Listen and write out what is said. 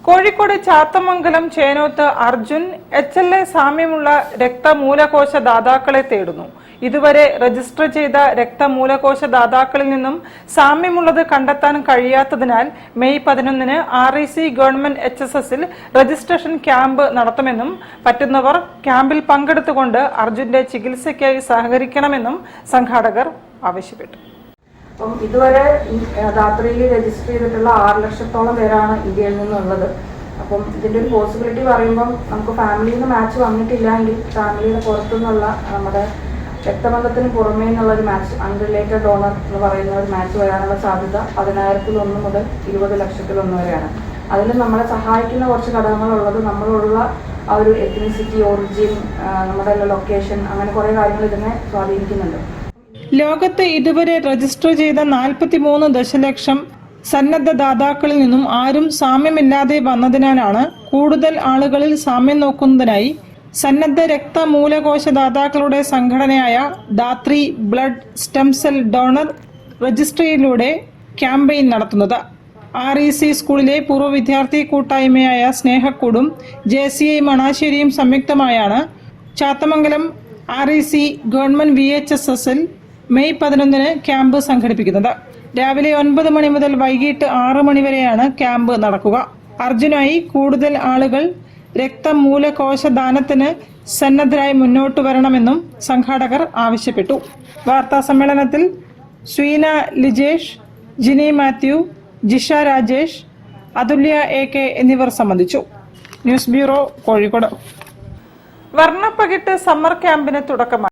Kozhikode Chathamangalam Chenoth Arjun HLA സാമ്യമുള്ള രക്തമൂലകോശ ദാതാക്കളെ തേടുന്നു. ഇതുവരെ രജിസ്റ്റർ ചെയ്ത രക്തമൂലകോശ ദാതാക്കളിൽ നിന്നും സാമ്യമുള്ളത് കണ്ടെത്താൻ കഴിയാത്തതിനാൽ മെയ് 11-ന് REC ഗവൺമെന്റ് HSSൽ രജിസ്ട്രേഷൻ ക്യാമ്പ് നടത്തുമെന്നും പറ്റുന്നവർ ക്യാമ്പിൽ പങ്കെടുത്തുകൊണ്ട് അർജുന്റെ ചികിത്സയ്ക്കായി സഹകരിക്കണമെന്നും സംഘാടകർ ആവശ്യപ്പെട്ടു. ഇതുവരെ രാത്രിയിൽ രജിസ്റ്റർ ചെയ്തിട്ടുള്ള 6 ലക്ഷത്തോളം പേരാണ് ഇന്ത്യയിൽ നിന്നുള്ളത്. അപ്പം ഇതിൻ്റെ ഒരു പോസിബിലിറ്റി പറയുമ്പം നമുക്ക് ഫാമിലിയിൽ നിന്ന് മാച്ച് വന്നിട്ടില്ലെങ്കിൽ ഫാമിലിയുടെ പുറത്തുനിന്നുള്ള നമ്മുടെ രക്തബന്ധത്തിന് പുറമേ നിന്നുള്ളൊരു മാച്ച് അൺറിലേറ്റഡ് ഡോണർ എന്ന് പറയുന്ന ഒരു മാച്ച് വരാനുള്ള സാധ്യത 10,000-1 മുതൽ 20 ലക്ഷത്തിൽ1 വരെയാണ്. അതിൽ നമ്മളെ സഹായിക്കുന്ന കുറച്ച് ഘടകങ്ങളുള്ളത് നമ്മളുള്ള ആ ഒരു എത്നിസിറ്റി, ഒറിജിൻ, നമ്മുടെ ലൊക്കേഷൻ, അങ്ങനെ കുറേ കാര്യങ്ങൾ ഇതിനെ സ്വാധീനിക്കുന്നുണ്ട്. ലോകത്ത് ഇതുവരെ രജിസ്റ്റർ ചെയ്ത 43 ദശലക്ഷം സന്നദ്ധ ദാതാക്കളിൽ നിന്നും ആരും സാമ്യമില്ലാതെ വന്നതിനാലാണ് കൂടുതൽ ആളുകളിൽ സാമ്യം നോക്കുന്നതിനായി സന്നദ്ധ രക്തമൂലകോശ ദാതാക്കളുടെ സംഘടനയായ Dhathri blood stem cell donor രജിസ്ട്രിയിലൂടെ ക്യാമ്പയിൻ നടത്തുന്നത്. REC സ്കൂളിലെ പൂർവ്വ വിദ്യാർത്ഥി കൂട്ടായ്മയായ സ്നേഹക്കൂടും JCI മണാശ്ശേരിയും സംയുക്തമായാണ് ചാത്തമംഗലം REC ഗവൺമെന്റ് VHSSൽ മെയ് 11-ന് ക്യാമ്പ് സംഘടിപ്പിക്കുന്നത്. രാവിലെ 9 മണി മുതൽ വൈകിട്ട് 6 മണി വരെയാണ് ക്യാമ്പ് നടക്കുക. അർജുനായി കൂടുതൽ ആളുകൾ രക്തമൂലകോശദാനത്തിന് സന്നദ്ധരായി മുന്നോട്ട് വരണമെന്നും സംഘാടകർ ആവശ്യപ്പെട്ടു. വാർത്താ സമ്മേളനത്തിൽ സ്വീന ലിജേഷ്, ജിനി മാത്യു, ജിഷ രാജേഷ്, അതുല്യ AK എന്നിവർ സംബന്ധിച്ചു. News bureau, Kozhikode. വർണ്ണപ്പകിട്ട് സമ്മർ ക്യാമ്പിന് തുടക്കമായി.